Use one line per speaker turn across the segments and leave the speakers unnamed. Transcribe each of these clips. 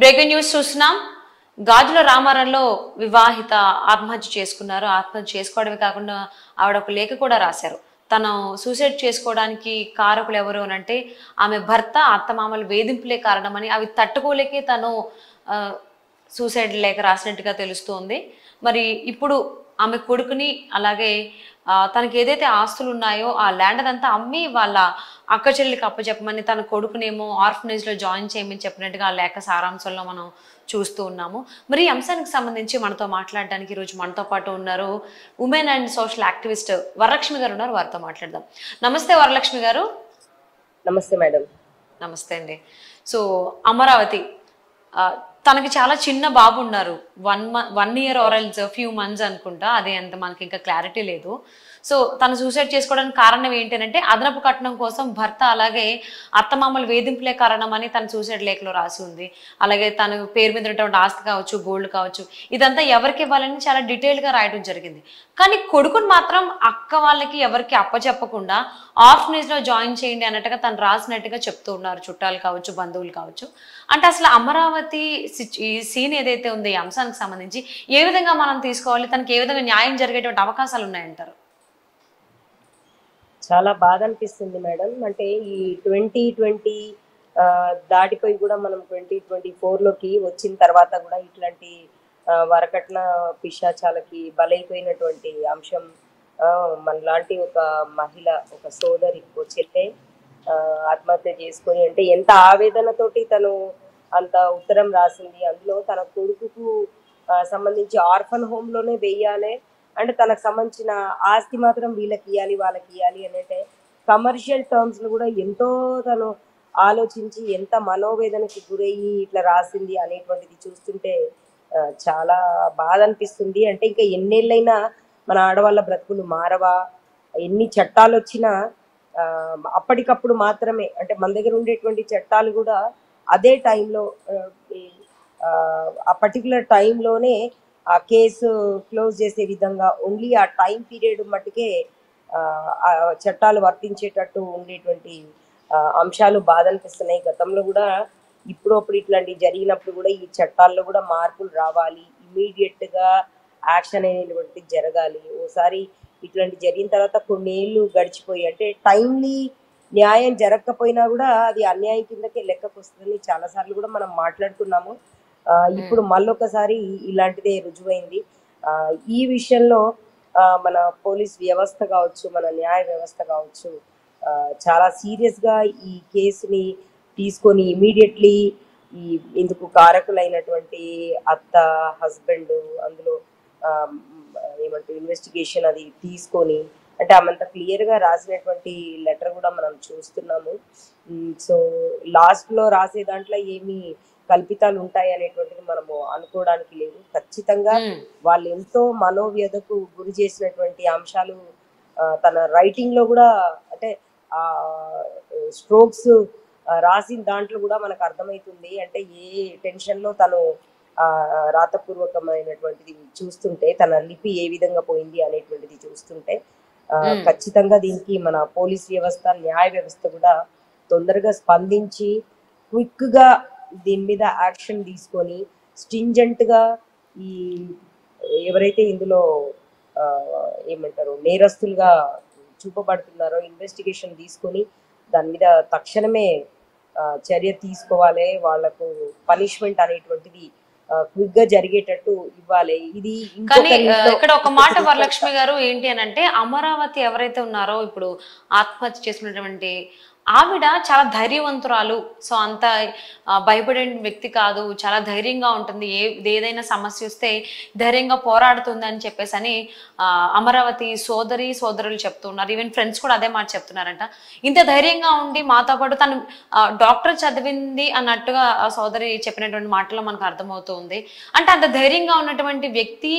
Breaking news చూస్తున్నాం. గాజుల రామారంలో వివాహిత ఆత్మహత్య చేసుకున్నారు. ఆత్మహత్య చేసుకోవడమే కాకుండా ఆవిడ ఒక లేఖ కూడా రాశారు. తను సూసైడ్ చేసుకోవడానికి కారకులు ఎవరు అనంటే ఆమె భర్త, అత్తమామల వేధింపులే కారణమని, అవి తట్టుకోలేకే తను సూసైడ్ లేఖ రాసినట్టుగా తెలుస్తోంది. మరి ఇప్పుడు ఆమె కొడుకుని అలాగే తనకి ఏదైతే ఆస్తులు ఉన్నాయో ఆ ల్యాండ్ అదంతా అమ్మి వాళ్ళ అక్క చెల్లికి అప్పచెప్పమని, తన కొడుకునేమో ఆర్ఫనేజ్ లో జాయిన్ చేయమని చెప్పినట్టుగా ఆ లేఖ సారాంశంలో మనం చూస్తూ ఉన్నాము. మరి ఈ అంశానికి సంబంధించి మనతో మాట్లాడడానికి ఈరోజు మనతో పాటు ఉన్నారు women and social activist Varalakshmi గారు ఉన్నారు. వారితో మాట్లాడదాం. నమస్తే వరలక్ష్మి గారు.
నమస్తే మేడం.
నమస్తే అండి. సో అమరావతి తనకి చాలా చిన్న బాబు ఉన్నారు. 1 year or else few months అనుకుంటా, అదే అంత మనకి ఇంకా క్లారిటీ లేదు. సో తను సూసైడ్ చేసుకోవడానికి కారణం ఏంటంటే అదనపు కట్నం కోసం భర్త అలాగే అత్తమామల వేధింపులే కారణం అని తన సూసైడ్ లేఖలో రాసి ఉంది. అలాగే తన పేరు మీద ఉన్నటువంటి ఆస్తి కావచ్చు, గోల్డ్ కావచ్చు, ఇదంతా ఎవరికి ఇవ్వాలని చాలా డీటెయిల్గా రాయడం జరిగింది. కానీ కొడుకుని మాత్రం అక్క వాళ్ళకి ఎవరికి అప్పచెప్పకుండా ఆర్ఫనేజ్ లో జాయిన్ చేయండి అన్నట్టుగా తను రాసినట్టుగా చెప్తూ ఉన్నారు చుట్టాలు కావచ్చు, బంధువులు కావచ్చు. అంటే అసలు అమరావతి ఈ సీన్ ఏదైతే ఉందో ఈ అంశానికి సంబంధించి ఏ విధంగా మనం తీసుకోవాలి, తనకి ఏ విధంగా న్యాయం జరిగేటువంటి అవకాశాలు ఉన్నాయంటారు?
చాలా బాధ అనిపిస్తుంది మేడం. అంటే ఈ 2020 దాటిపోయి కూడా మనం 2024లోకి వచ్చిన తర్వాత కూడా ఇట్లాంటి వరకట్న పిశాచాలకి బలైపోయినటువంటి అంశం మనలాంటి ఒక మహిళ, ఒక సోదరి, ఒక చెల్లె ఆత్మహత్య చేసుకొని, అంటే ఎంత ఆవేదనతోటి తను అంత ఉత్తరం రాసింది. అందులో తన కొడుకుకు సంబంధించి ఆర్ఫన్ హోమ్లోనే వెయ్యాలి, అంటే తనకు సంబంధించిన ఆస్తి మాత్రం వీళ్ళకి ఇవ్వాలి, వాళ్ళకి ఇవ్వాలి అంటే కమర్షియల్ టర్మ్స్లో కూడా ఎంతో తను ఆలోచించి ఎంత మనోవేదనకి గురయ్యి ఇట్లా రాసింది అనేటువంటిది చూస్తుంటే చాలా బాధ అనిపిస్తుంది. అంటే ఇంకా ఎన్నేళ్ళైనా మన ఆడవాళ్ళ బ్రతుకులు మారవా? ఎన్ని చట్టాలు వచ్చినా అప్పటికప్పుడు మాత్రమే, అంటే మన దగ్గర ఉండేటువంటి చట్టాలు కూడా అదే టైంలో ఆ పర్టికులర్ టైంలోనే ఆ కేసు క్లోజ్ చేసే విధంగా ఓన్లీ ఆ టైం పీరియడ్ మట్టుకే ఆ చట్టాలు వర్తించేటట్టు ఉండేటువంటి అంశాలు బాధ అనిపిస్తున్నాయి. గతంలో కూడా ఇప్పుడు ఇట్లాంటివి జరిగినప్పుడు కూడా ఈ చట్టాల్లో కూడా మార్పులు రావాలి, ఇమీడియట్గా యాక్షన్ అనేటువంటిది జరగాలి. ఓసారి ఇట్లాంటి జరిగిన తర్వాత కొన్ని ఏళ్ళు గడిచిపోయి, అంటే టైమ్లీ న్యాయం జరగకపోయినా కూడా అది అన్యాయం కిందకే లెక్కకు వస్తుందని చాలాసార్లు కూడా మనం మాట్లాడుకున్నాము. ఇప్పుడు మళ్ళొకసారి ఇలాంటిదే రుజువైంది. ఈ విషయంలో మన పోలీస్ వ్యవస్థ కావచ్చు, మన న్యాయ వ్యవస్థ కావచ్చు, చాలా సీరియస్గా ఈ కేసుని తీసుకొని ఇమీడియట్లీ ఇందుకు కారకులైనటువంటి అత్త, హస్బెండ్, అందులో ఏమంటే ఇన్వెస్టిగేషన్ అది తీసుకొని, అంటే ఆమెంత క్లియర్గా రాసినటువంటి లెటర్ కూడా మనం చూస్తున్నాము. సో లాస్ట్లో రాసే దాంట్లో ఏమి కల్పితాలు ఉంటాయి అనేటువంటిది మనము అనుకోవడానికి లేదు. ఖచ్చితంగా వాళ్ళు ఎంతో మనోవ్యధకు గురి చేసినటువంటి అంశాలు తన రైటింగ్ లో కూడా, అంటే ఆ స్ట్రోక్స్ రాసిన దాంట్లో కూడా మనకు అర్థమవుతుంది. అంటే ఏ టెన్షన్ లో తను రాతపూర్వకమైనటువంటిది చూస్తుంటే, తన లిపి ఏ విధంగా పోయింది అనేటువంటిది చూస్తుంటే ఖచ్చితంగా దీనికి మన పోలీస్ వ్యవస్థ, న్యాయ వ్యవస్థ కూడా తొందరగా స్పందించి క్విక్గా దీని మీద యాక్షన్ తీసుకొని స్ట్రింజెంట్గా ఈ ఎవరైతే ఇందులో ఏమంటారు నేరస్తులుగా చూపబడుతున్నారో ఇన్వెస్టిగేషన్ తీసుకొని దాని మీద తక్షణమే చర్య తీసుకోవాలి. వాళ్లకు పనిష్మెంట్ అనేటువంటిది క్విక్ గా జరిగేటట్టు ఇవ్వాలి. ఇది
కానీ ఇక్కడ ఒక మాట వరలక్ష్మి గారు ఏంటి అని అంటే, అమరావతి ఎవరైతే ఉన్నారో ఇప్పుడు ఆత్మహత్య చేసుకున్నటువంటి ఆవిడ చాలా ధైర్యవంతురాలు. సో అంత భయపడే వ్యక్తి కాదు, చాలా ధైర్యంగా ఉంటుంది, ఏదైనా సమస్య వస్తే ధైర్యంగా పోరాడుతుంది అని చెప్పేసి అని అమరావతి సోదరులు చెప్తున్నారు. ఈవెన్ ఫ్రెండ్స్ కూడా అదే మాట చెప్తున్నారంట. ఇంత ధైర్యంగా ఉండి మాతో పాటు తను డాక్టర్ చదివింది అన్నట్టుగా ఆ సోదరి చెప్పినటువంటి మాటలో మనకు అర్థమవుతుంది. అంటే అంత ధైర్యంగా ఉన్నటువంటి వ్యక్తి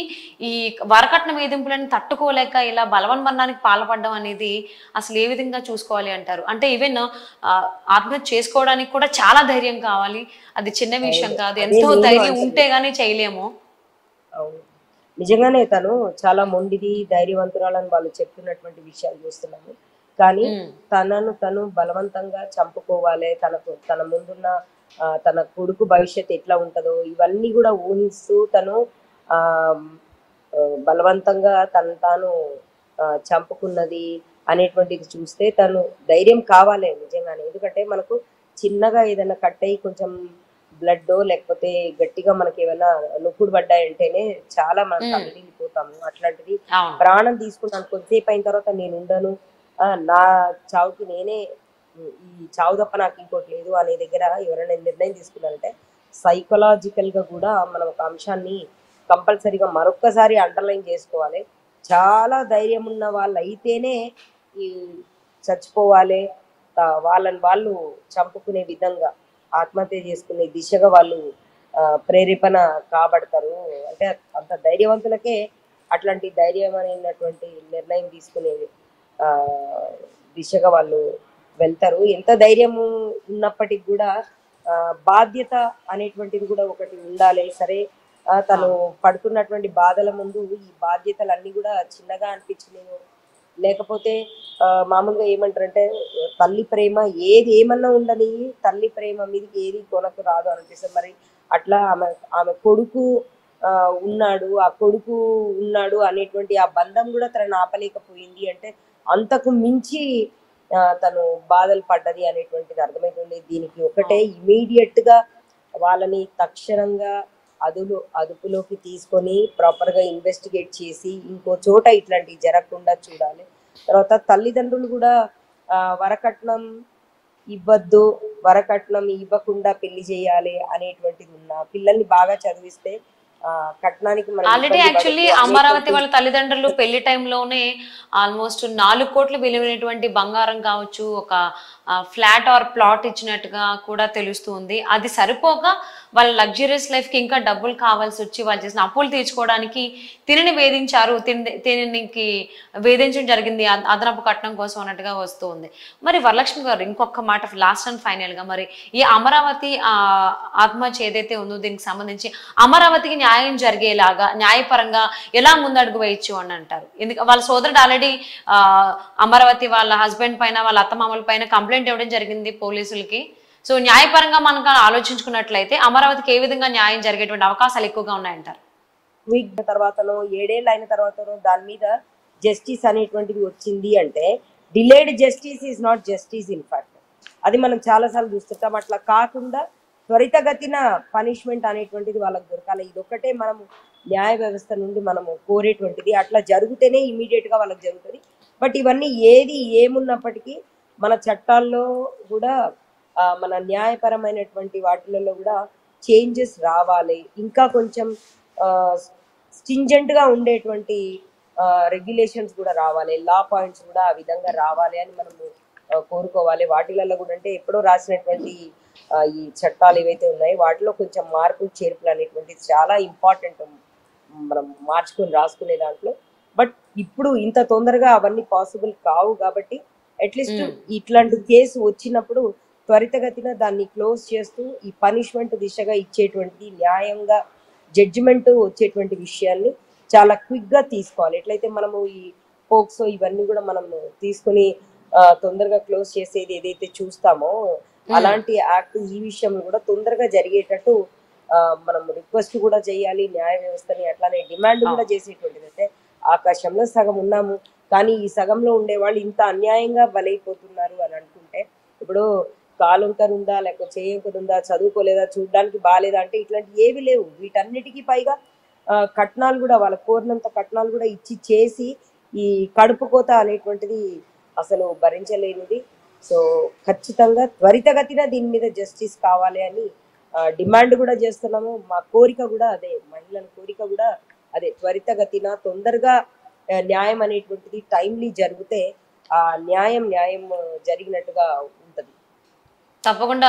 ఈ వరకట్న వేధింపులను తట్టుకోలేక ఇలా బలవన్మరణానికి పాల్పడడం అనేది అసలు ఏ విధంగా చూసుకోవాలి అంటారు? అంటే ఈవెన్ ఆత్మహత్య చేసుకోవడానికి కూడా చాలా ధైర్యం కావాలి, అది చిన్న విషయం కాదు. ఎంతో ధైర్యం ఉంటే గానీ చేయలేము.
నిజంగానే తను చాలా మొండిది, ధైర్యవంతురాలని వాళ్ళు చెప్తున్నటువంటి విషయాలు చూస్తున్నాము. కానీ తనను తను బలవంతంగా చంపుకోవాలి, తన ముందున్న తన కొడుకు భవిష్యత్తు ఎట్లా ఉంటుందో ఇవన్నీ కూడా ఊహిస్తూ తను ఆ బలవంతంగా తను తాను చంపుకున్నది అనేటువంటిది చూస్తే తను ధైర్యం కావాలి నిజంగానే. ఎందుకంటే మనకు చిన్నగా ఏదైనా కట్ అయ్యి కొంచెం బ్లడ్ లేకపోతే గట్టిగా మనకి ఏమైనా నొప్పులు పడ్డాయంటేనే చాలా మనం తల్లిపోతాము. అట్లాంటిది ప్రాణం తీసుకున్నాను కొద్దిసేపు అయిన తర్వాత నేను ఉండను, నా చావుకి నేనే, ఈ చావు తప్ప నాకు ఇంకోటి లేదు అనే దగ్గర ఎవరైనా నిర్ణయం తీసుకున్నారంటే సైకలాజికల్ గా కూడా మనం ఒక అంశాన్ని కంపల్సరీగా మరొక్కసారి అండర్లైన్ చేసుకోవాలి. చాలా ధైర్యం ఉన్న వాళ్ళు అయితేనే ఈ చచ్చిపోవాలి, వాళ్ళని వాళ్ళు చంపుకునే విధంగా ఆత్మహత్య చేసుకునే దిశగా వాళ్ళు ప్రేరేపణ కాబడతారు. అంటే అంత ధైర్యవంతులకే అట్లాంటి ధైర్యమైనటువంటి నిర్ణయం తీసుకునే దిశగా వాళ్ళు వెళ్తారు. ఎంత ధైర్యము ఉన్నప్పటికి కూడా బాధ్యత అనేటువంటిది కూడా ఒకటి ఉండాలి. సరే తను పడుతున్నటువంటి బాధల ముందు ఈ బాధ్యతలన్నీ కూడా చిన్నగా అనిపించినాయి. లేకపోతే మామూలుగా ఏమంటారంటే తల్లి ప్రేమ ఏమన్నా ఉండని తల్లి ప్రేమ మీదకి ఏది కొనకు రాదు అనిపిస్తుంది. మరి అట్లా ఆమె కొడుకు ఉన్నాడు అనేటువంటి ఆ బంధం కూడా తనను ఆపలేకపోయింది అంటే అంతకు మించి తను బాధలు పడ్డది అనేటువంటిది అర్థమవుతుంది. దీనికి ఒకటే ఇమీడియట్ గా వాళ్ళని తక్షణంగా అదుపులోకి తీసుకొని ప్రాపర్ గా ఇన్వెస్టిగేట్ చేసి ఇంకో చోట ఇట్లాంటివి జరగకుండా చూడాలి. తర్వాత తల్లిదండ్రులు కూడా వరకట్నం ఇవ్వకుండా పెళ్లి చేయాలి అనేటువంటిది పిల్లల్ని బాగా చదివిస్తే కట్నానికి
ఆల్రెడీ యాక్చువల్లీ అమరావతి వాళ్ళ తల్లిదండ్రులు పెళ్లి టైంలోనే ఆల్మోస్ట్ 4 కోట్లు విలువైనటువంటి బంగారం కావచ్చు, ఒక ఫ్లాట్ ఆర్ ప్లాట్ ఇచ్చినట్టుగా కూడా తెలుస్తుంది. అది సరిపోక వాళ్ళ లగ్జరియస్ లైఫ్ కి ఇంకా డబ్బులు కావాల్సి వచ్చి వాళ్ళు చేసిన అప్పులు తీర్చుకోవడానికి తినిని వేధించారు, తినికి వేధించడం జరిగింది అదనపు కట్నం కోసం అన్నట్టుగా వస్తుంది. మరి వరలక్ష్మి గారు ఇంకొక మాట లాస్ట్ అండ్ ఫైనల్ గా, మరి ఈ అమరావతి ఆత్మహత్య ఏదైతే ఉందో దీనికి సంబంధించి అమరావతికి న్యాయం జరిగేలాగా న్యాయపరంగా ఎలా ముందడుగు వేయచ్చు అని అంటారు? ఎందుకంటే వాళ్ళ సోదరుడు ఆల్రెడీ అమరావతి వాళ్ళ హస్బెండ్ పైన వాళ్ళ అత్తమామల పైన కంప్లైంట్ ఇవ్వడం జరిగింది పోలీసులకి. సో న్యాయపరంగా మనకు ఆలోచించుకున్నట్లయితే అమరావతికి ఏ విధంగా న్యాయం జరిగేటువంటి అవకాశాలు ఎక్కువగా ఉన్నాయంటారు?
వీక్ తర్వాతనో 7 ఏళ్ళు అయిన తర్వాతనో దాని మీద జస్టిస్ అనేటువంటిది వచ్చింది అంటే delayed justice is not justice in fact. అది మనం చాలాసార్లు చూస్తుంటాం. అట్లా కాకుండా త్వరితగతిన పనిష్మెంట్ అనేటువంటిది వాళ్ళకి దొరకాలి. ఇదొక్కటే మనము న్యాయ వ్యవస్థ నుండి మనము కోరేటువంటిది. అట్లా జరిగితేనే ఇమీడియట్ గా వాళ్ళకి జరుగుతుంది. బట్ ఇవన్నీ ఏమున్నప్పటికీ మన చట్టాల్లో కూడా మన న్యాయపరమైనటువంటి వాటిలలో కూడా చేంజెస్ రావాలి. ఇంకా కొంచెం స్టింజెంట్ గా ఉండేటువంటి రెగ్యులేషన్స్ కూడా రావాలి, లా పాయింట్స్ కూడా ఆ విధంగా రావాలి అని మనము కోరుకోవాలి. వాటిలలో కూడా అంటే ఎప్పుడో రాసినటువంటి ఈ చట్టాలు ఏవైతే ఉన్నాయో వాటిలో కొంచెం మార్పులు చేర్పులు అనేటువంటిది చాలా ఇంపార్టెంట్ మనం మార్చుకొని రాసుకునే దాంట్లో. బట్ ఇప్పుడు ఇంత తొందరగా అవన్నీ పాసిబుల్ కావు కాబట్టి అట్లీస్ట్ ఇట్లాంటి కేసు వచ్చినప్పుడు త్వరితగతిన దాన్ని క్లోజ్ చేస్తూ ఈ పనిష్మెంట్ దిశగా ఇచ్చేటువంటి న్యాయంగా జడ్జిమెంట్ వచ్చేటువంటి విషయాన్ని చాలా క్విక్ గా తీసుకోవాలి. ఎట్లయితే మనము ఈ పోక్సో ఇవన్నీ కూడా మనం తీసుకుని తొందరగా క్లోజ్ చేసేది ఏదైతే చూస్తామో అలాంటి యాక్ట్ ఈ విషయంలో కూడా తొందరగా జరిగేటట్టు మనం రిక్వెస్ట్ కూడా చేయాలి న్యాయ వ్యవస్థని. అట్లానే డిమాండ్ కూడా చేసేటువంటిది. అంటే ఆకాశంలో సగం ఉన్నాము కానీ ఈ సగంలో ఉండే వాళ్ళు ఇంత అన్యాయంగా బలైపోతున్నారు అని అనుకుంటే, ఇప్పుడు కాలుంకర్ ఉందా లేకపోతే చేయంకర్ ఉందా, చదువుకోలేదా, చూడడానికి బాగాలేదా అంటే ఇట్లాంటి ఏవి లేవు. వీటన్నిటికీ పైగా కట్నాలు కూడా వాళ్ళ కోరినంత కట్నాలు కూడా ఇచ్చి చేసి ఈ కడుపు కోత అనేటువంటిది అసలు భరించలేనిది. సో ఖచ్చితంగా త్వరితగతిన దీని మీద జస్టిస్ కావాలి అని డిమాండ్ కూడా చేస్తున్నాము. మా కోరిక కూడా అదే, మహిళల కోరిక కూడా అదే. త్వరితగతిన తొందరగా న్యాయం అనేటువంటిది టైమ్లీ జరిగితే ఆ న్యాయం జరిగినట్టుగా ఉంటది.
తప్పకుండా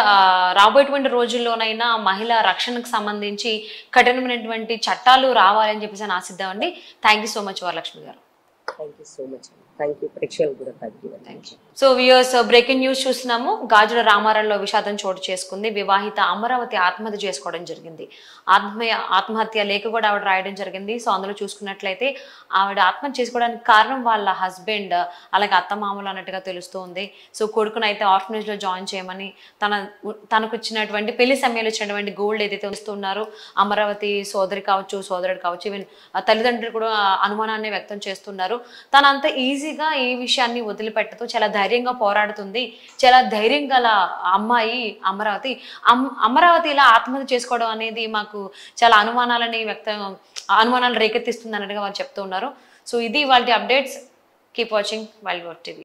రాబోయేటువంటి రోజుల్లోనైనా మహిళా రక్షణకు సంబంధించి కఠినమైనటువంటి చట్టాలు రావాలని చెప్పేసి ఆశిద్దామండి. Thank you so much Varalakshmi గారు.
Thank you so much. Thank you, ప్రేక్షకులు కూడా
thank you. So viewers, breaking news చూస్తున్నాము. గాజుల రామారంలో విషాదం చోటు చేసుకుంది. వివాహిత అమరావతి ఆత్మహత్య చేసుకోవడం జరిగింది. ఆత్మహత్య లేఖ కూడా ఆవిడ రాయడం జరిగింది. సో అందులో చూసుకున్నట్లయితే ఆవిడ ఆత్మహత్య చేసుకోవడానికి కారణం వాళ్ళ హస్బెండ్, అలాగే అత్తమామలు అన్నట్టుగా తెలుస్తుంది. సో కొడుకును అయితే ఆర్ఫనేజ్ లో జాయిన్ చేయమని, తనకు ఇచ్చినటువంటి పెళ్లి సమయంలో ఇచ్చినటువంటి గోల్డ్ ఏదైతే వస్తున్నారో అమరావతి సోదరి కావచ్చు, సోదరుడు కావచ్చు, ఈవెన్ తల్లిదండ్రులు కూడా అనుమానాన్ని వ్యక్తం చేస్తున్నారు. తన అంత ఈజీగా ఈ విషయాన్ని వదిలిపెట్టదు, చాలా ధైర్యంగా పోరాడుతుంది. చాలా ధైర్యం గల అమ్మాయి అమరావతి. అమరావతి ఇలా ఆత్మహత్య చేసుకోవడం అనేది మాకు చాలా అనుమానాలు రేకెత్తిస్తుంది అన్నట్టుగా వాళ్ళు చెప్తూ ఉన్నారు. సో ఇది వాళ్ళ updates. Keep watching wild work TV.